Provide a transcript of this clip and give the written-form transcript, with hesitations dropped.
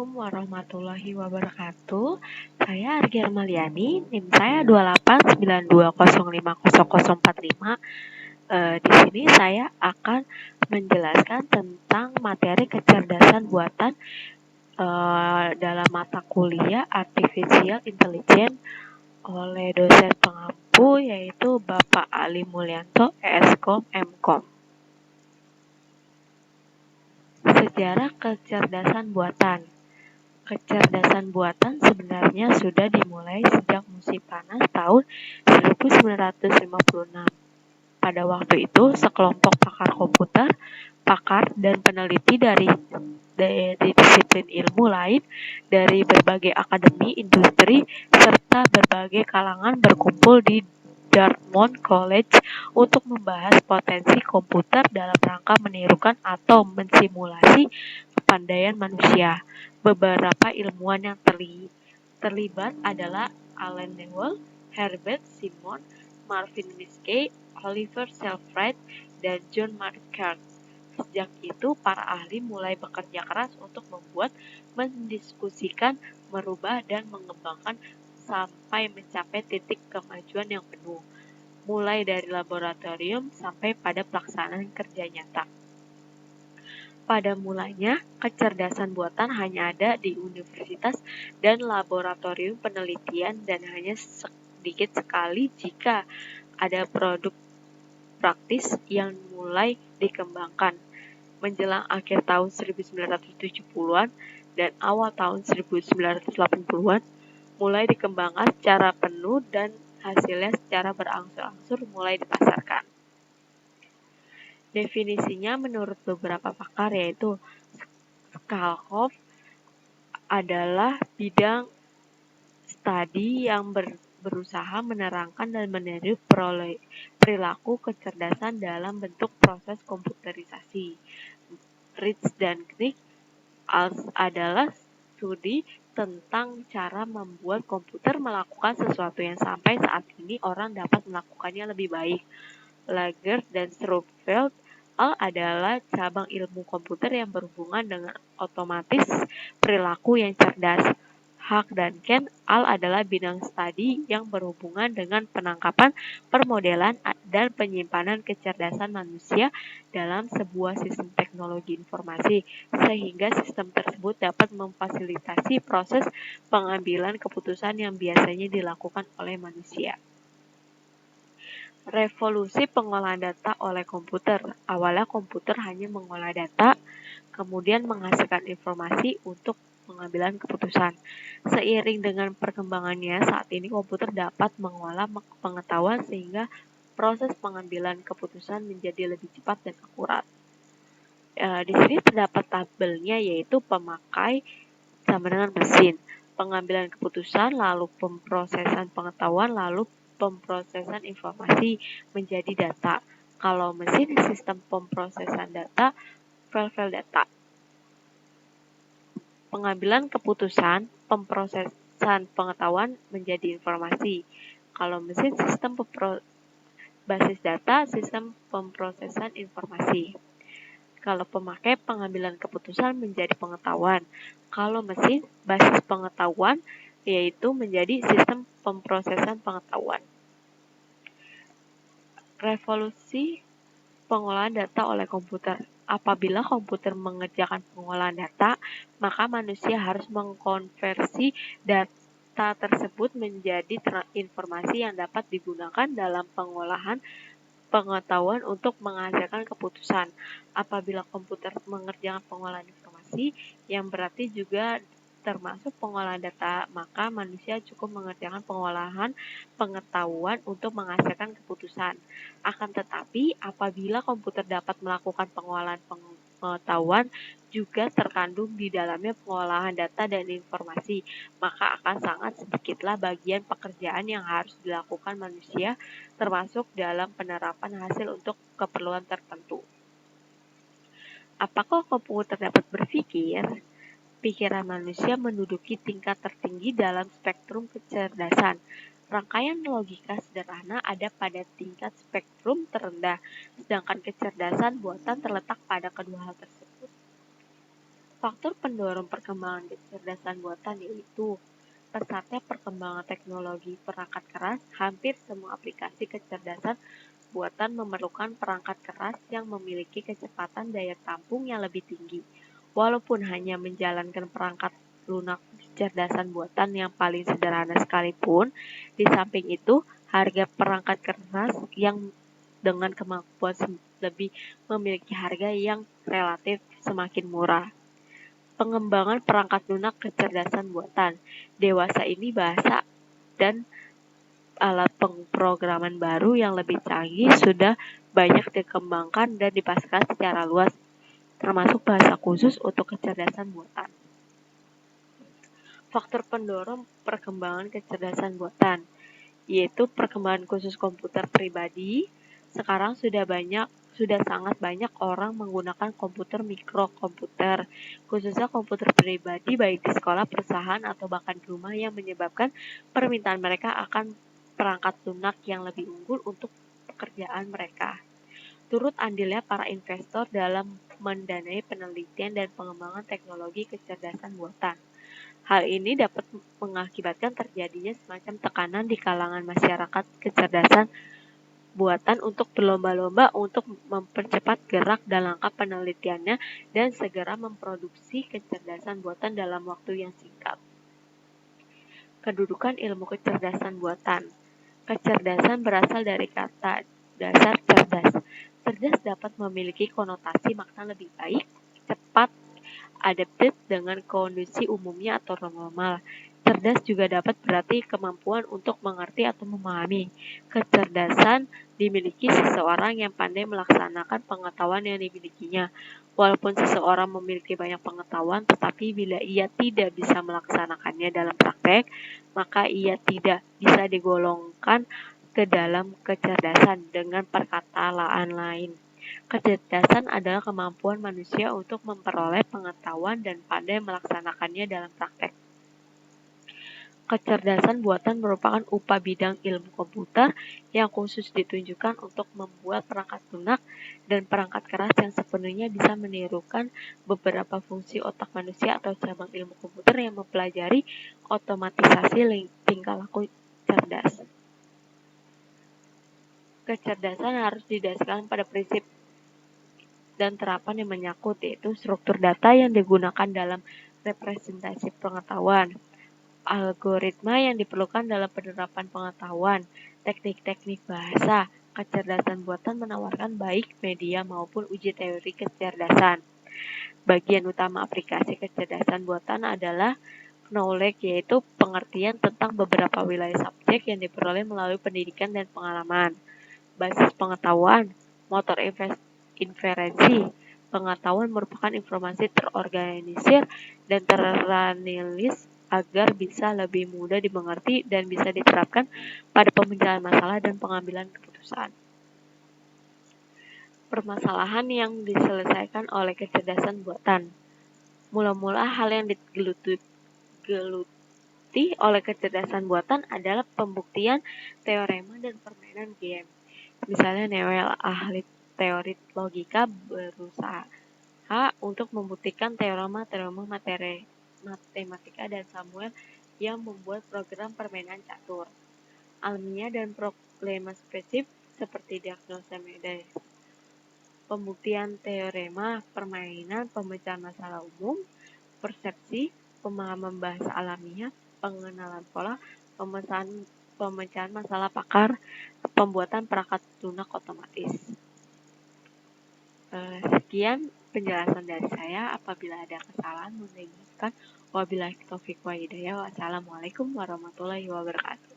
Assalamualaikum warahmatullahi wabarakatuh. Saya Argi Armaliani, NIM saya 2892050045. Di sini saya akan menjelaskan tentang materi kecerdasan buatan dalam mata kuliah Artificial Intelligence oleh dosen pengampu yaitu Bapak Ali Mulyanto, ESKOM MKOM. Sejarah kecerdasan buatan. Kecerdasan buatan sebenarnya sudah dimulai sejak musim panas tahun 1956. Pada waktu itu, sekelompok pakar komputer, pakar dan peneliti dari disiplin ilmu lain dari berbagai akademi, industri, serta berbagai kalangan berkumpul di Dartmouth College untuk membahas potensi komputer dalam rangka menirukan atau mensimulasi kepandaian manusia. Beberapa ilmuwan yang terlibat adalah Alan Newell, Herbert Simon, Marvin Minsky, Oliver Shelfried, dan John Marquardt. Sejak itu, para ahli mulai bekerja keras untuk membuat, mendiskusikan, merubah, dan mengembangkan sampai mencapai titik kemajuan yang penuh, mulai dari laboratorium sampai pada pelaksanaan kerja nyata. Pada mulanya, kecerdasan buatan hanya ada di universitas dan laboratorium penelitian dan hanya sedikit sekali jika ada produk praktis yang mulai dikembangkan. Menjelang akhir tahun 1970-an dan awal tahun 1980-an, mulai dikembangkan secara penuh dan hasilnya secara berangsur-angsur mulai dipasarkan. Definisinya menurut beberapa pakar yaitu Skalhoff adalah bidang studi yang berusaha menerangkan dan meniru perilaku kecerdasan dalam bentuk proses komputerisasi. Rich dan Crick adalah studi tentang cara membuat komputer melakukan sesuatu yang sampai saat ini orang dapat melakukannya lebih baik. Lager dan Stroopveld adalah cabang ilmu komputer yang berhubungan dengan otomatis perilaku yang cerdas. Hack dan Ken adalah bidang studi yang berhubungan dengan penangkapan, permodelan, dan penyimpanan kecerdasan manusia dalam sebuah sistem teknologi informasi, sehingga sistem tersebut dapat memfasilitasi proses pengambilan keputusan yang biasanya dilakukan oleh manusia. Revolusi pengolahan data oleh komputer. Awalnya komputer hanya mengolah data, kemudian menghasilkan informasi untuk pengambilan keputusan. Seiring dengan perkembangannya, saat ini komputer dapat mengolah pengetahuan sehingga proses pengambilan keputusan menjadi lebih cepat dan akurat. Di sini terdapat tabelnya yaitu pemakai sama dengan mesin, pengambilan keputusan, lalu pemrosesan pengetahuan, lalu pemrosesan informasi menjadi data. Kalau mesin, sistem pemrosesan data, file data. Pengambilan keputusan, pemrosesan pengetahuan menjadi informasi. Kalau mesin, sistem basis data, sistem pemrosesan informasi. Kalau pemakai, pengambilan keputusan menjadi pengetahuan. Kalau mesin, basis pengetahuan, yaitu menjadi sistem pemrosesan pengetahuan. Revolusi pengolahan data oleh komputer. Apabila komputer mengerjakan pengolahan data, maka manusia harus mengkonversi data tersebut menjadi informasi yang dapat digunakan dalam pengolahan pengetahuan untuk menghasilkan keputusan. Apabila komputer mengerjakan pengolahan informasi, yang berarti juga termasuk pengolahan data, maka manusia cukup mengerjakan pengolahan pengetahuan untuk menghasilkan keputusan. Akan tetapi, apabila komputer dapat melakukan pengolahan pengetahuan juga terkandung di dalamnya pengolahan data dan informasi, maka akan sangat sedikitlah bagian pekerjaan yang harus dilakukan manusia, termasuk dalam penerapan hasil untuk keperluan tertentu. Apakah komputer dapat berpikir? Pikiran manusia menduduki tingkat tertinggi dalam spektrum kecerdasan. Rangkaian logika sederhana ada pada tingkat spektrum terendah, sedangkan kecerdasan buatan terletak pada kedua hal tersebut. Faktor pendorong perkembangan kecerdasan buatan yaitu pesatnya perkembangan teknologi perangkat keras. Hampir semua aplikasi kecerdasan buatan memerlukan perangkat keras yang memiliki kecepatan daya tampung yang lebih tinggi. Walaupun hanya menjalankan perangkat lunak kecerdasan buatan yang paling sederhana sekalipun, di samping itu, harga perangkat keras yang dengan kemampuan lebih memiliki harga yang relatif semakin murah. Pengembangan perangkat lunak kecerdasan buatan. Dewasa ini bahasa dan alat pemrograman baru yang lebih canggih sudah banyak dikembangkan dan dipasarkan secara luas, termasuk bahasa khusus untuk kecerdasan buatan. Faktor pendorong perkembangan kecerdasan buatan, yaitu perkembangan khusus komputer pribadi. Sekarang sudah sangat banyak orang menggunakan komputer mikrokomputer, khususnya komputer pribadi baik di sekolah, perusahaan, atau bahkan di rumah, yang menyebabkan permintaan mereka akan perangkat lunak yang lebih unggul untuk pekerjaan mereka. Turut andilnya para investor dalam mendanai penelitian dan pengembangan teknologi kecerdasan buatan. Hal ini dapat mengakibatkan terjadinya semacam tekanan di kalangan masyarakat kecerdasan buatan untuk berlomba-lomba untuk mempercepat gerak dan langkah penelitiannya dan segera memproduksi kecerdasan buatan dalam waktu yang singkat. Kedudukan ilmu kecerdasan buatan. Kecerdasan berasal dari kata dasar cerdas. Cerdas dapat memiliki konotasi makna lebih baik, cepat, adaptif dengan kondisi umumnya atau normal. Cerdas juga dapat berarti kemampuan untuk mengerti atau memahami. Kecerdasan dimiliki seseorang yang pandai melaksanakan pengetahuan yang dimilikinya. Walaupun seseorang memiliki banyak pengetahuan, tetapi bila ia tidak bisa melaksanakannya dalam praktek, maka ia tidak bisa digolongkan ke dalam kecerdasan. Dengan perkataan lain, kecerdasan adalah kemampuan manusia untuk memperoleh pengetahuan dan pandai melaksanakannya dalam praktek. Kecerdasan buatan merupakan upah bidang ilmu komputer yang khusus ditunjukkan untuk membuat perangkat lunak dan perangkat keras yang sepenuhnya bisa menirukan beberapa fungsi otak manusia atau cabang ilmu komputer yang mempelajari otomatisasi tingkah laku cerdas. Kecerdasan harus didasarkan pada prinsip dan terapan yang menyangkut, yaitu struktur data yang digunakan dalam representasi pengetahuan, algoritma yang diperlukan dalam penerapan pengetahuan, teknik-teknik bahasa. Kecerdasan buatan menawarkan baik media maupun uji teori kecerdasan. Bagian utama aplikasi kecerdasan buatan adalah knowledge, yaitu pengertian tentang beberapa wilayah subjek yang diperoleh melalui pendidikan dan pengalaman. Basis pengetahuan, motor inferensi. Pengetahuan merupakan informasi terorganisir dan teranalis agar bisa lebih mudah dimengerti dan bisa diterapkan pada pemecahan masalah dan pengambilan keputusan. Permasalahan yang diselesaikan oleh kecerdasan buatan. Mula-mula hal yang digeluti oleh kecerdasan buatan adalah pembuktian teorema dan permainan game. Misalnya Newell, ahli teori logika, berusaha untuk membuktikan teorema matematika, dan Samuel yang membuat program permainan catur alamiah dan problema spesifik seperti diagnosa medis. Pembuktian teorema, permainan, pemecahan masalah umum, persepsi, pemahaman bahasa alamiah, pengenalan pola, pemecahan masalah pakar, pembuatan perangkat lunak otomatis. Sekian penjelasan dari saya. Apabila ada kesalahan, mohon dimaafkan. Wabillahi taufiq wa hidayah. Wassalamualaikum warahmatullahi wabarakatuh.